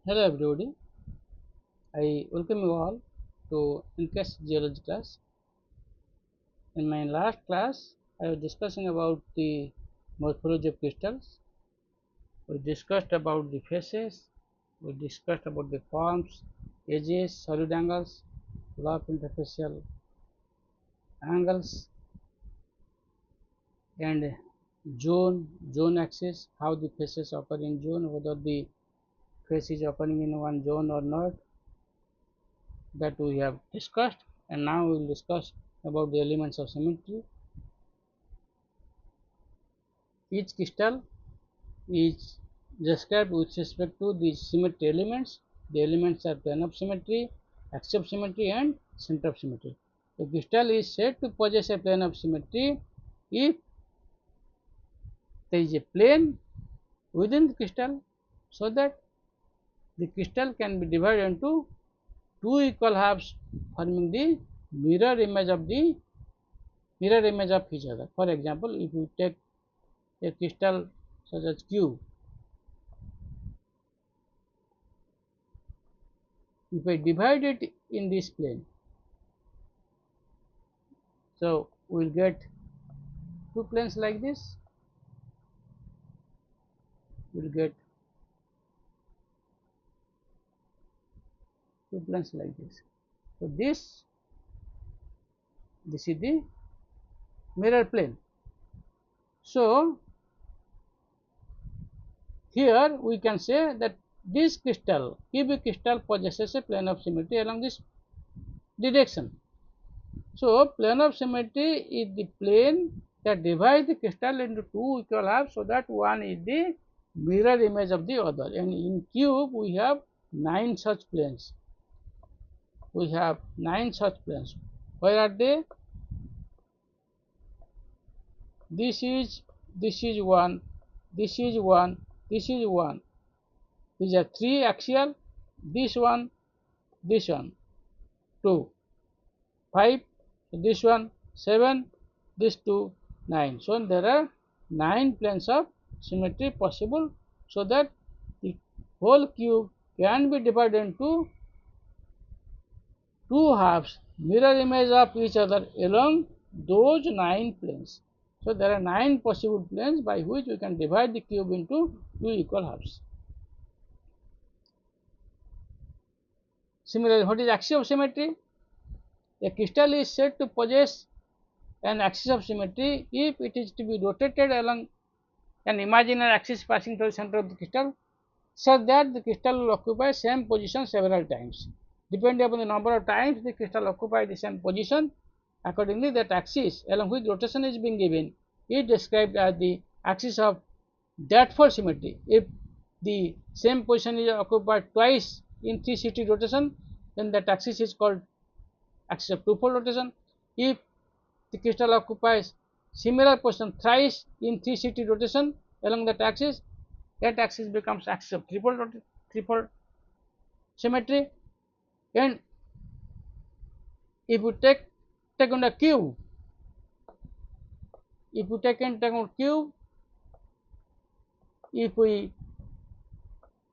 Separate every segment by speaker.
Speaker 1: Hello everybody, I welcome you all to Incas Geology class. In my last class, I was discussing about the morphology of crystals. We discussed about the faces, we discussed about the forms, edges, solid angles, law of interfacial angles, and zone axis, how the faces occur in zone, whether the face is occurring in one zone or not, that we have discussed. And now we will discuss about the elements of symmetry. Each crystal is described with respect to the symmetry elements. The elements are plane of symmetry, axis of symmetry, and center of symmetry. A crystal is said to possess a plane of symmetry if there is a plane within the crystal, so that the crystal can be divided into two equal halves, forming the mirror image of each other. For example, if you take a crystal such as cube, if I divide it in this plane, so we will get two planes like this. We will get two planes like this. So this is the mirror plane. So here we can say that this crystal, cubic crystal, possesses a plane of symmetry along this direction. So plane of symmetry is the plane that divides the crystal into two equal halves, so that one is the mirror image of the other. And in cube we have 9 such planes. We have 9 such planes. Where are they? This is one, this is one, this is one. These are 3 axial, this one, 2, 5, this one, 7, this 2, 9. So there are 9 planes of symmetry possible, so that the whole cube can be divided into two halves, mirror image of each other along those 9 planes. So there are 9 possible planes by which we can divide the cube into two equal halves. Similarly, what is axis of symmetry? A crystal is said to possess an axis of symmetry if it is to be rotated along an imaginary axis passing through the center of the crystal, such that the crystal will occupy same position several times. Depending upon the number of times the crystal occupies the same position, accordingly that axis along which rotation is being given is described as the axis of that-fold symmetry. If the same position is occupied twice in 360 rotation, then that axis is called axis of two-fold rotation. If the crystal occupies similar position thrice in 360 rotation along that axis becomes axis of threefold symmetry. And if you take on a cube, if we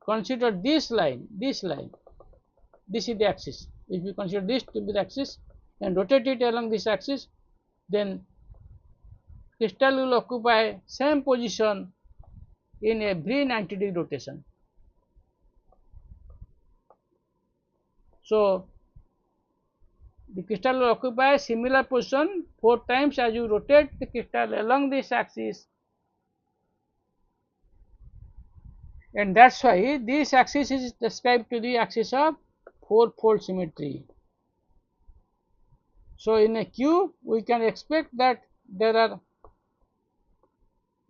Speaker 1: consider this line, this is the axis. If you consider this to be the axis and rotate it along this axis, then crystal will occupy same position in every 90-degree rotation. So the crystal will occupy similar position 4 times as you rotate the crystal along this axis, and that's why this axis is described to the axis of four-fold symmetry. So in a cube we can expect that there are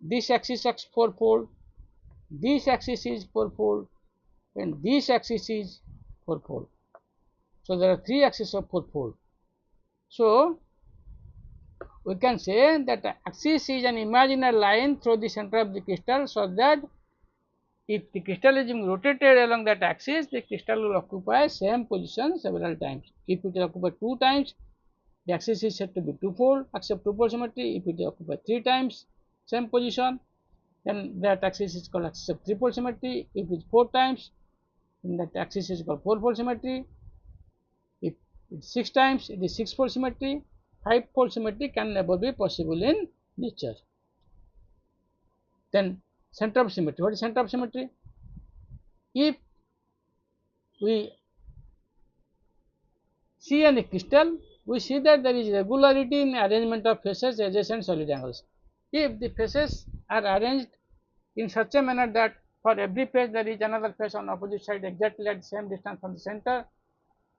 Speaker 1: this axis is four-fold, this axis is four-fold, and this axis is four-fold. So there are 3 axes of four-fold. So we can say that the axis is an imaginary line through the center of the crystal, so that if the crystal is being rotated along that axis, the crystal will occupy same position several times. If it is occupied 2 times, the axis is said to be two-fold, axis of two-fold symmetry. If it is occupied 3 times same position, then that axis is called axis of three-fold symmetry. If it is 4 times, then that axis is called 4-fold symmetry. If it's 6 times, it is 6-fold symmetry. 5-fold symmetry can never be possible in nature. Then center of symmetry. What is center of symmetry? If we see any crystal, we see that there is regularity in arrangement of faces, edges and solid angles. If the faces are arranged in such a manner that for every face there is another face on opposite side exactly at the same distance from the center,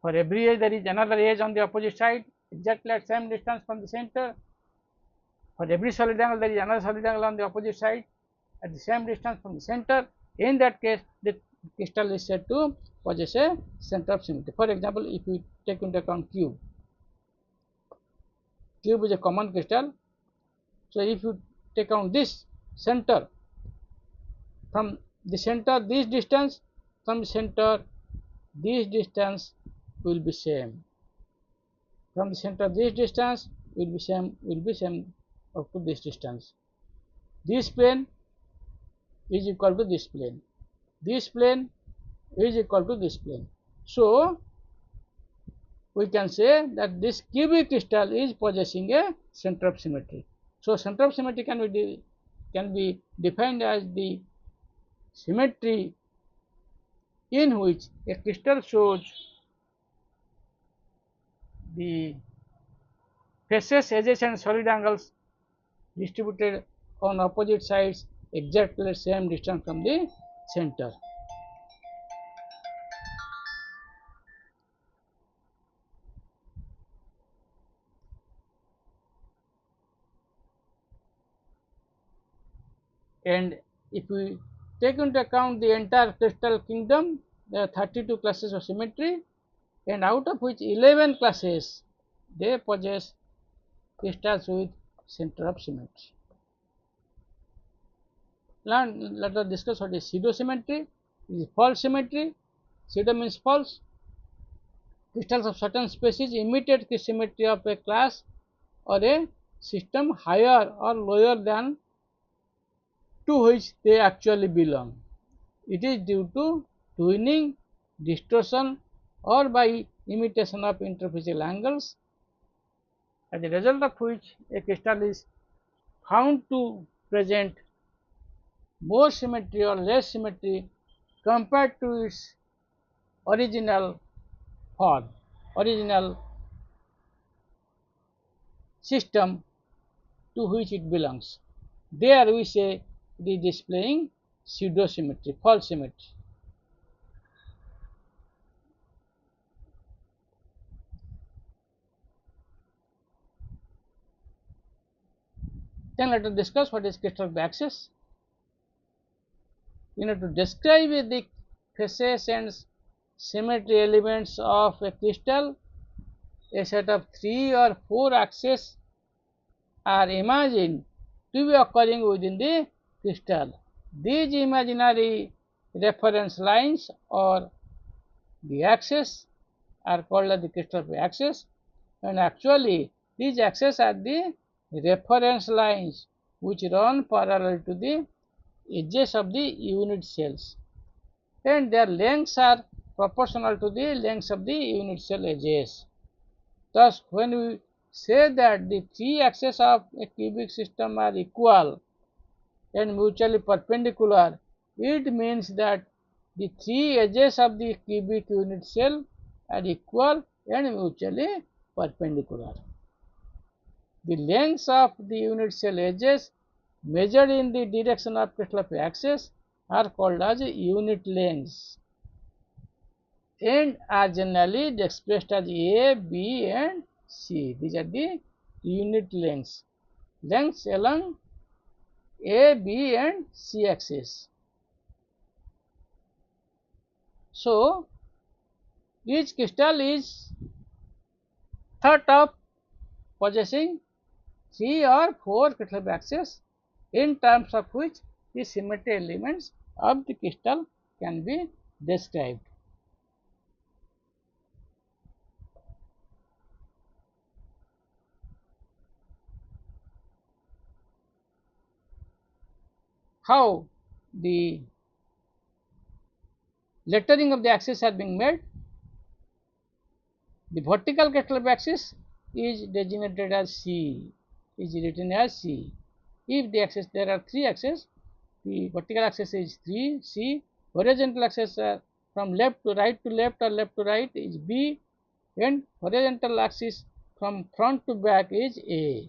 Speaker 1: for every edge there is another edge on the opposite side exactly at same distance from the center, for every solid angle there is another solid angle on the opposite side at the same distance from the center, in that case the crystal is said to possess a center of symmetry. For example, if we take into account cube is a common crystal. So if you take out this center, from the center this distance, from the center this distance will be same, from the center this distance will be same up to this distance. This plane is equal to this plane, this plane is equal to this plane. So we can say that this cubic crystal is possessing a center of symmetry. So center of symmetry can be defined as the symmetry in which a crystal shows the faces, edges and solid angles distributed on opposite sides exactly same distance from the center. And if we take into account the entire crystal kingdom, there are 32 classes of symmetry, and out of which 11 classes they possess crystals with center of symmetry. Now let us discuss what is pseudo symmetry. It is false symmetry. Pseudo means false. Crystals of certain species imitate the symmetry of a class or a system higher or lower than to which they actually belong. It is due to tuning, distortion or by imitation of interphysical angles, as a result of which a crystal is found to present more symmetry or less symmetry compared to its original form, original system to which it belongs. There we say it is displaying pseudo symmetry, false symmetry. Then let us discuss what is crystallography axis. To describe the faces and symmetry elements of a crystal, a set of 3 or 4 axes are imagined to be occurring within the crystal. These imaginary reference lines or the axes are called as the crystallography axis, and actually these axes are the reference lines which run parallel to the edges of the unit cells, and their lengths are proportional to the lengths of the unit cell edges. Thus, when we say that the 3 axes of a cubic system are equal and mutually perpendicular, it means that the 3 edges of the cubic unit cell are equal and mutually perpendicular. The lengths of the unit cell edges measured in the direction of crystallography axis are called as unit lengths and are generally expressed as A, B and C. These are the unit lengths, lengths along A, B and C axis. So, each crystal is thought of possessing 3 or 4 crystallography axes, in terms of which the symmetry elements of the crystal can be described. How the lettering of the axis has been made. The vertical Crystallography axis is designated as C, is written as C. If the axis, there are three axes, the vertical axis is 3 C, horizontal axis from left to right or left to right is B, and horizontal axis from front to back is A.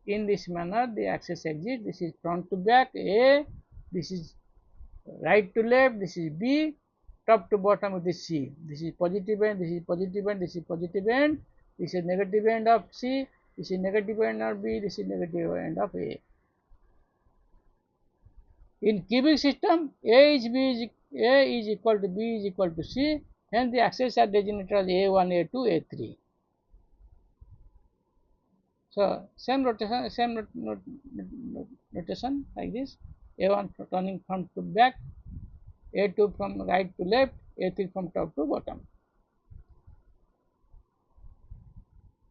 Speaker 1: In this manner the axis exists. This is front to back A, this is right to left, this is B, top to bottom it is C. This is positive end, this is positive end, this is positive end, this is negative end of C, this is negative end of B, this is negative end of A. In cubic system, A is equal to B is equal to C, and the axes are designated as A1, A2, A3. So same rotation, notation like this: A1 turning front to back, A2 from right to left, A3 from top to bottom.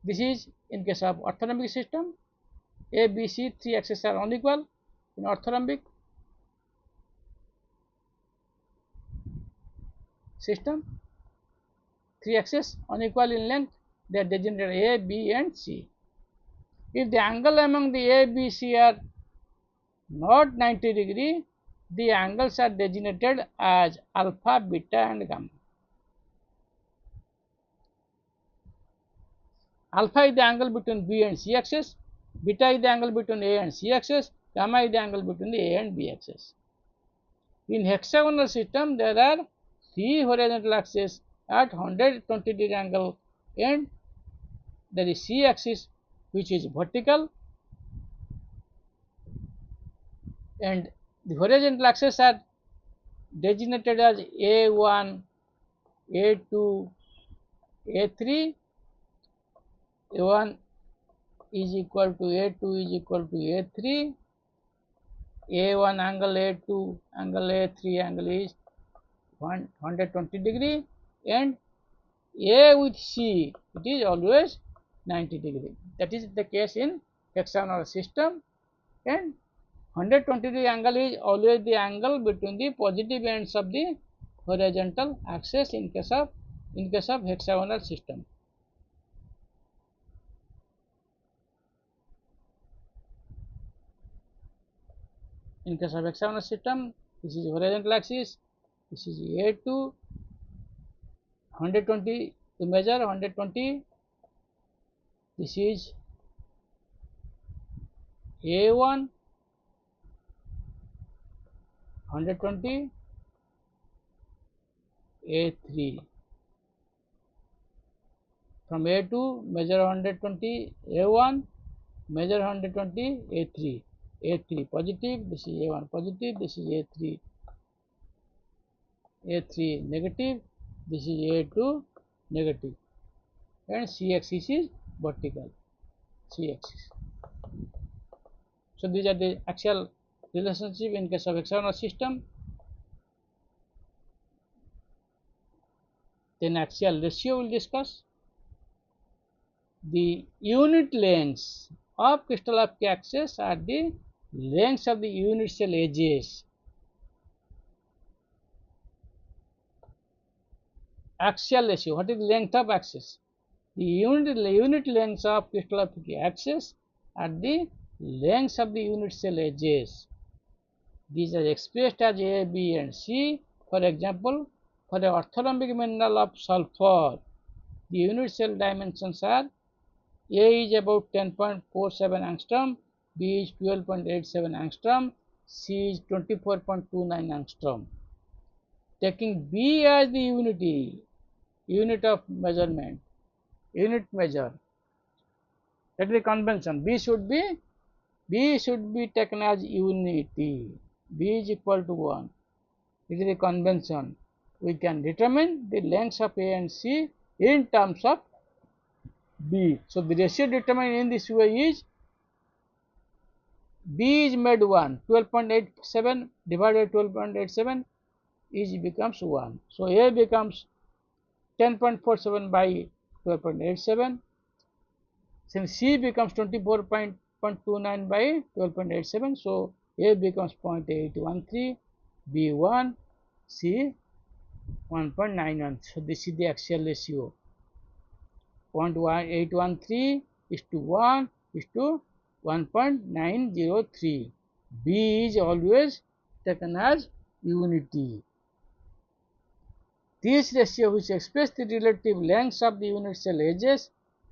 Speaker 1: This is in case of orthorhombic system. A, B, C, three axes are unequal. In orthorhombic system, three axes unequal in length, they are designated A, B, and C. If the angle among the A, B, C are not 90 degree, the angles are designated as alpha, beta, and gamma. Alpha is the angle between B and C axis, beta is the angle between A and C axis, gamma is the angle between the A and B axis. In hexagonal system, there are three horizontal axes at 120 degree angle, and there is C axis which is vertical, and the horizontal axes are designated as A1, A2, A3. A1 is equal to A2 is equal to A3. A1 angle, A2 angle, A3 angle is 120 degree, and A with C it is always 90 degree. That is the case in hexagonal system, and 120 degree angle is always the angle between the positive ends of the horizontal axis in case of hexagonal system. In case of hexagonal system, this is horizontal axis, this is A2, 120 to measure 120, this is A1, 120, A3. From A2 measure 120, A1 measure 120, A3. A3 positive, this is A1 positive, this is A3, A3 negative, this is A2 negative, and C axis is vertical, C axis. So these are the axial relationship in case of hexagonal system. Then axial ratio we will discuss. The unit lengths of crystallographic axis are the lengths of the unit cell edges. Axial ratio, what is the length of axis? The unit lengths of crystallographic axis are the lengths of the unit cell edges. These are expressed as A, B, and C. For example, for an orthorhombic mineral of sulfur, the unit cell dimensions are: A is about 10.47 angstrom, B is 12.87 angstrom, C is 24.29 angstrom. Taking B as the unit of measurement, unit measure, that is the convention. B should be taken as unity. B is equal to 1. It is the convention. We can determine the lengths of A and C in terms of B. So the ratio determined in this way is: B is made 1, 12.87 divided 12.87 is becomes 1. So A becomes 10.47 by 12.87. Since C becomes 24.29 by 12.87, so A becomes 0.813. B1, C 1.91. So this is the axial ratio. 0.813 is to 1 is to 1.903. B is always taken as unity. This ratio, which expresses the relative lengths of the unit cell edges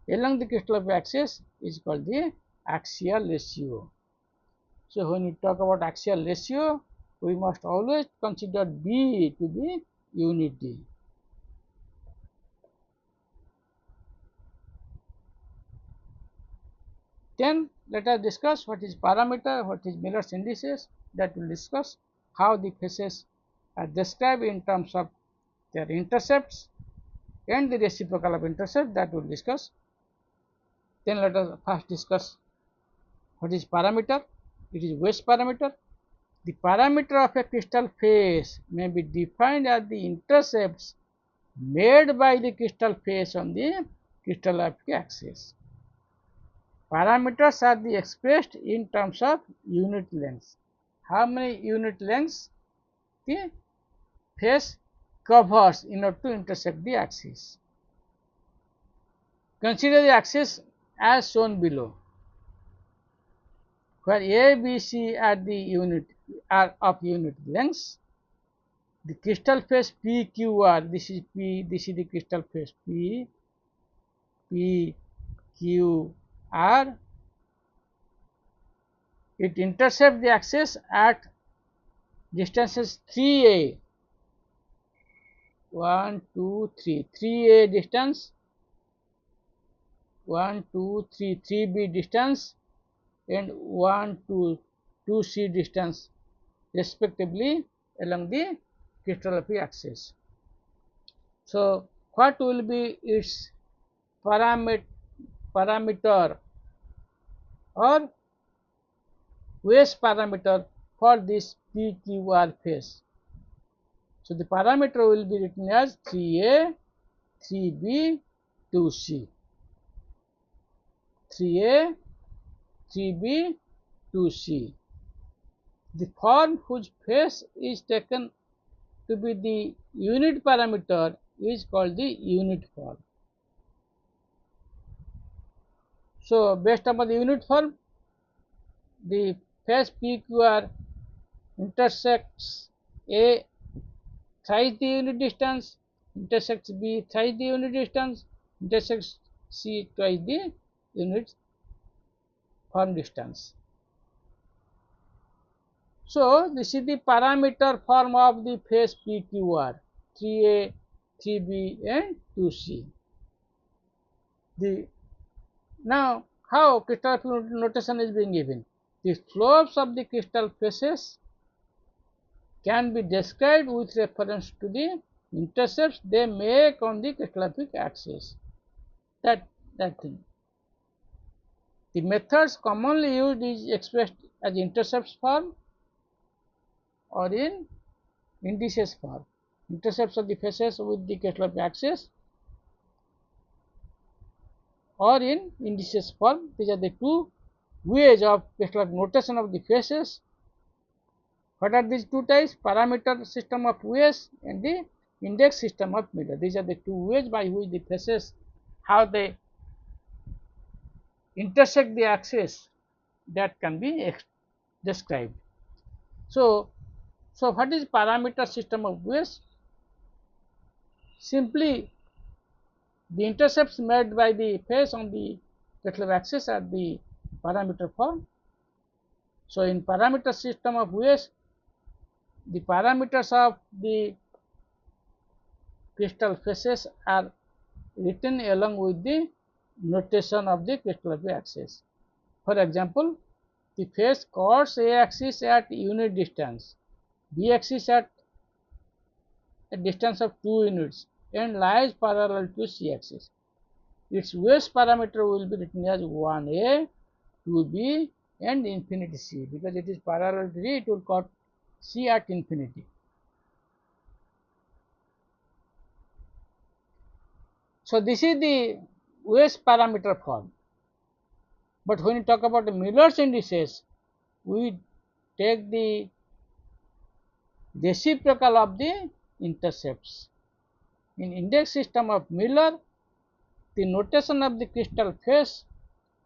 Speaker 1: along the crystallography axis, is called the axial ratio. So when we talk about axial ratio, we must always consider B to be unity. Then let us discuss what is parameter, what is Miller's indices. That will discuss how the faces are described in terms of their intercepts and the reciprocal of intercept, that will discuss. Then let us first discuss what is parameter. It is Weiss parameter. The parameter of a crystal face may be defined as the intercepts made by the crystal face on the crystallographic axis. Parameters are expressed in terms of unit lengths. How many unit lengths the face covers in order to intersect the axis. Consider the axis as shown below, where A, B, C are of unit lengths. The crystal face PQR, this is P, this is the crystal face P, PQR. It intercepts the axis at distances 3A, 1, 2, 3, 3A distance, 1, 2, 3, 3B distance, and 1, 2, 2C distance respectively along the crystallography axis. So what will be its parameter or Weiss parameter for this PQR face? So the parameter will be written as 3A, 3B, 2C. 3A, 3B, 2C. The form whose face is taken to be the unit parameter is called the unit form. So based upon the unit form, the face PQR intersects A thrice the unit distance, intersects B thrice the unit distance, intersects C twice the unit form distance. So this is the parameter form of the face PQR, 3A, 3B and 2C. Now how crystallographic notation is being given? The slopes of the crystal faces can be described with reference to the intercepts they make on the crystallographic axis. That thing. The methods commonly used is expressed as intercepts form or in indices form. Intercepts of the faces with the crystallographic axis or in indices form. These are the two ways of crystallographic notation of the faces. What are these two types? Parameter system of Weiss and the index system of Miller. These are the two ways by which the faces, how they intersect the axis, that can be described. So what is parameter system of Weiss? Simply the intercepts made by the face on the crystallographic axis are the parameter form. So in parameter system of Weiss, the parameters of the crystal faces are written along with the notation of the crystallographic axis. For example, the face cuts A axis at unit distance, B axis at a distance of 2 units and lies parallel to C axis. Its Weiss parameter will be written as 1A, 2B and infinity C, because it is parallel to D, it will cut C at infinity. So this is the Weiss parameter form. But when you talk about the Miller's indices, we take the reciprocal of the intercepts. In index system of Miller, the notation of the crystal phase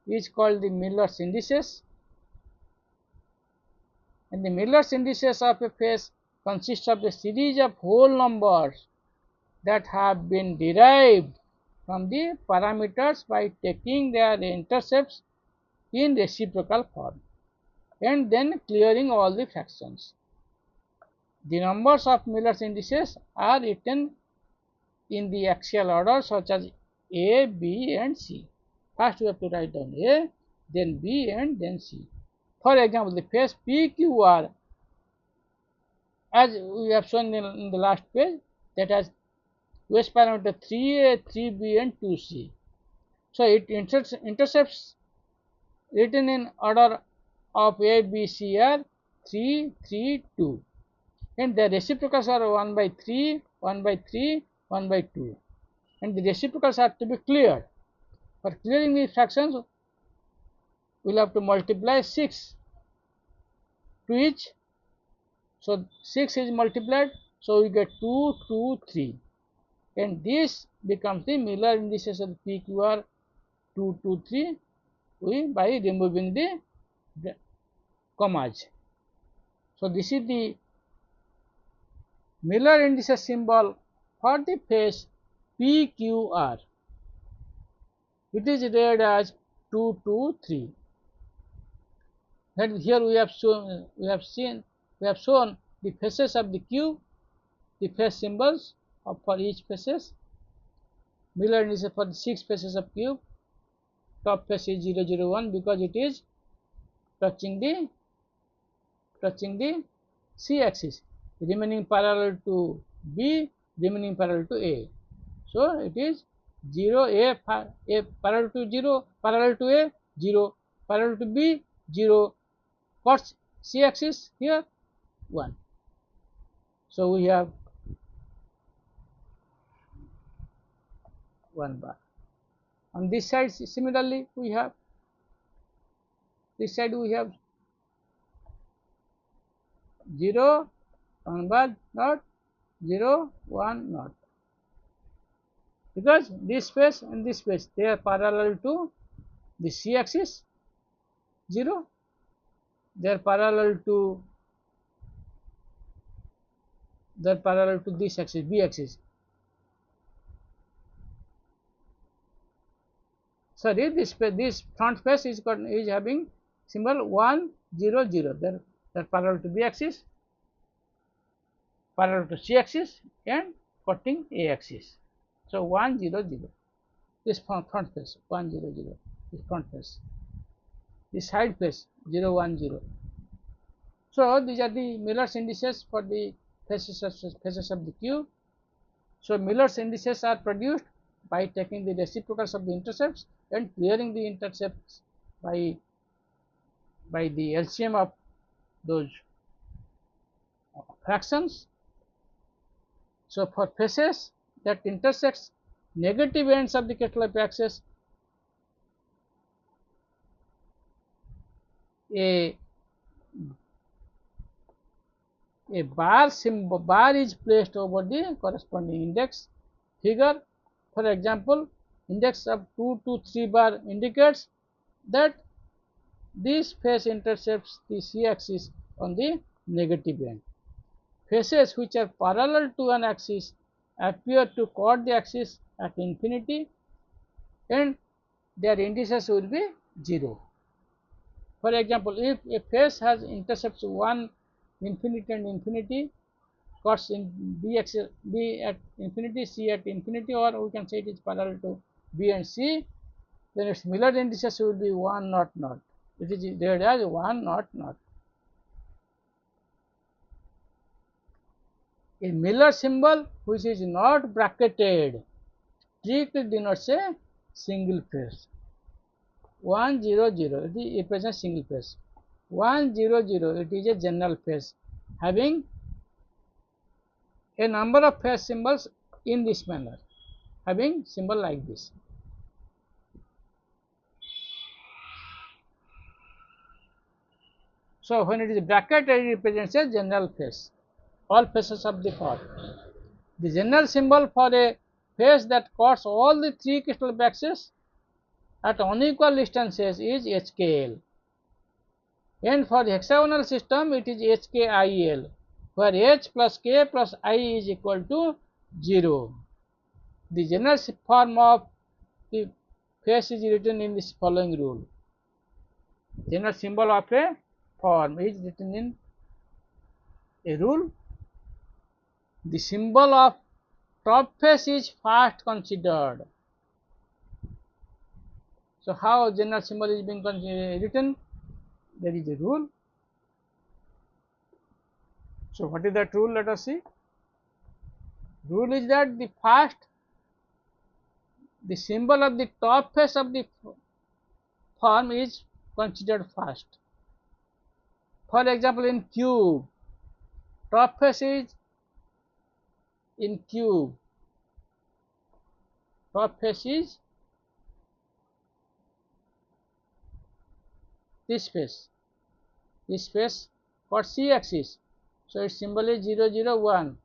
Speaker 1: is called the Miller's indices, and the Miller's indices of a phase consists of a series of whole numbers that have been derived from the parameters by taking their intercepts in reciprocal form and then clearing all the fractions. The numbers of Miller's indices are written in the axial order such as A, B and C. First we have to write down A, then B and then C. For example, the phase PQR, as we have shown in the last page, that has phase parameter 3A, 3B and 2C. So it intercepts written in order of A, B, C are 3, 3, 2, and the reciprocals are 1 by 3, 1 by 3, 1 by 2, and the reciprocals are to be cleared. For clearing these fractions, we will have to multiply 6 to each. So 6 is multiplied, so we get 2, 2, 3, and this becomes the Miller indices of PQR 2, 2, 3 by removing the commas. So this is the Miller indices symbol for the phase PQR. It is read as 2, 2, 3. And here we have shown the phases of the cube, the phase symbols for each phases. Miller indices for the 6 phases of cube. Top phase is 0, 0, 1 because it is touching the C axis, remaining parallel to B, remaining parallel to A. So it is 0, A parallel to 0, parallel to A, 0, parallel to B, 0, what's C axis here? 1. So we have 1 bar. On this side similarly we have, this side we have 0, 1 bar, not 0, 1, not, because this space and this space they are parallel to the C axis 0, they are parallel to this axis, B axis. Sorry, this front face is having symbol 1, 0, 0. They are parallel to B axis, parallel to C axis and cutting A axis. So 1, 0, 0. This front face 1, 0, 0. This front face. This side face 0, 1, 0. So these are the Miller's indices for the faces of the cube. So Miller's indices are produced by taking the reciprocals of the intercepts and clearing the intercepts by the LCM of those fractions. So for faces that intersects negative ends of the Crystallography axis, a bar is placed over the corresponding index figure. For example, index of 2 to 3 bar indicates that this face intercepts the C axis on the negative end. Faces which are parallel to an axis appear to cut the axis at infinity and their indices will be 0. For example, if a face has intercepts 1, infinity and infinity, cuts in B at infinity, C at infinity, or we can say it is parallel to B and C, then its Miller indices will be 1, not, not. It is read as 1, not, not. A Miller symbol which is not bracketed strictly denotes a single phase. 1, 0, 0, it represents single phase. 1, 0, 0, it is a general phase having a number of phase symbols in this manner, having symbol like this. So when it is bracketed, it represents a general phase. all faces of the form. The general symbol for a face that cuts all the three crystal axes at unequal distances is HKL, and for the hexagonal system it is HKIL, where H plus K plus I is equal to 0. The general form of the face is written in this following rule. General symbol of a form is written in a rule. The symbol of top face is first considered. So how general symbol is being written? There is a rule. So what is that rule? Let us see. Rule is that the symbol of the top face of the form is considered first. For example, in cube, top face is in cube. Top face is this face for C axis. So its symbol is 0, 0, 1.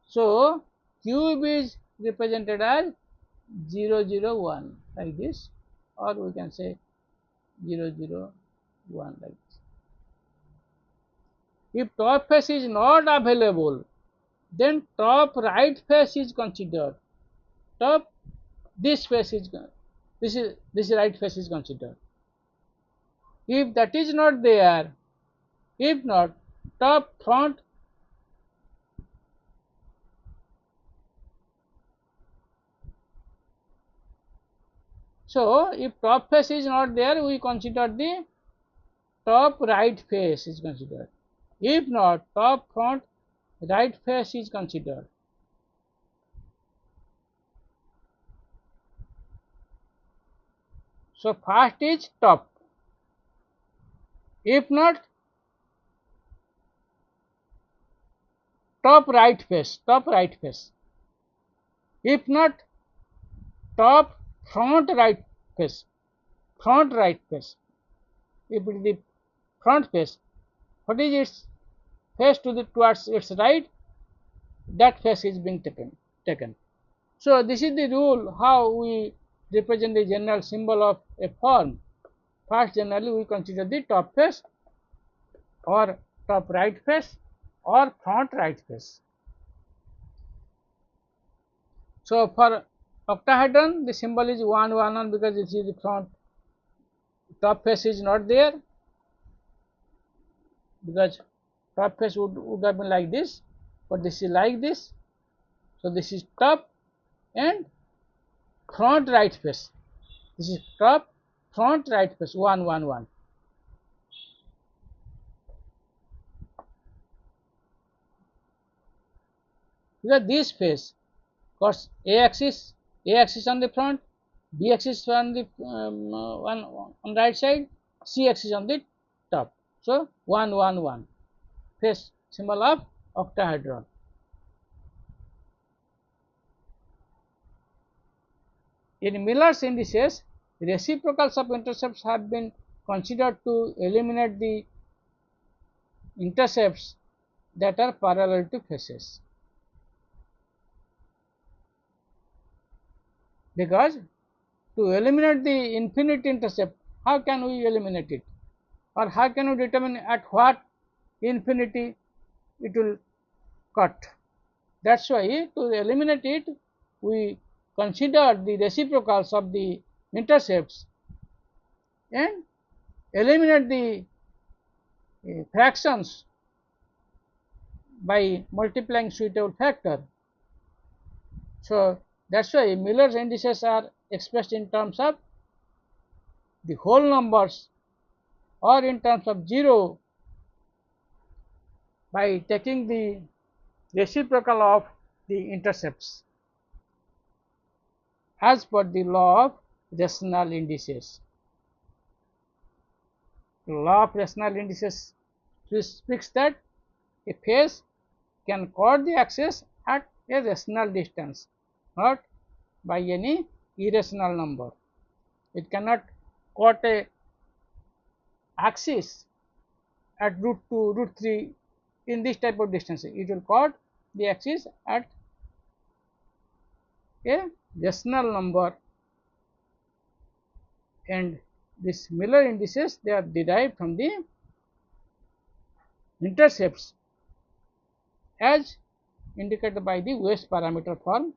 Speaker 1: So cube is represented as 0, 0, 1 like this, or we can say 0, 0, 1 like this. If top face is not available, then top right face is considered. This right face is considered. If that is not there, if not, top front so if top face is not there, we consider the top right face is considered. If not, top front right face is considered. So first is top. If not, top right face. If not, top front right face. If it is the front face, what is its face towards its right? That face is being taken. So this is the rule how we represent the general symbol of a form. First, generally we consider the top face or top right face or front right face. So for octahedron, the symbol is 1, 1, 1 because this is the front. Top face is not there because top face would have been like this, but this is like this. So this is top and front right face. This is top, front right face, 1, 1, 1. Because this face got A axis on the front, B axis on the on right side, C axis on the top. So 1, 1, 1. Face symbol of octahedron. In Miller's indices, reciprocals of intercepts have been considered to eliminate the intercepts that are parallel to faces. Because to eliminate the infinite intercept, how can we eliminate it? Or how can we determine at what infinity it will cut? That's why to eliminate it, we consider the reciprocals of the intercepts and eliminate the fractions by multiplying suitable factor. So that's why Miller's indices are expressed in terms of the whole numbers or in terms of 0 by taking the reciprocal of the intercepts as per the law of rational indices. The law of rational indices speaks that a face can cut the axis at a rational distance, not by any irrational number. It cannot cut a axis at root 2, root 3 in this type of distance. It will chord the axis at a rational number, and this Miller indices, they are derived from the intercepts as indicated by the waist parameter form,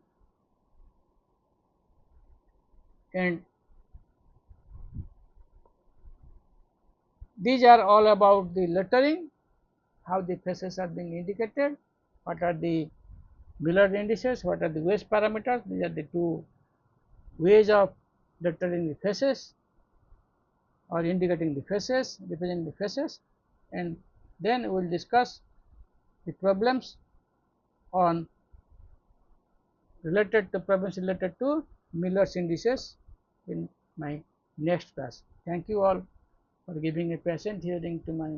Speaker 1: and these are all about the lettering, how the faces are being indicated, what are the Miller indices, what are the waist parameters. These are the two ways of lettering the faces or indicating the faces, representing the faces, and then we will discuss the problems on problems related to Miller's indices in my next class. Thank you all for giving a patient hearing to my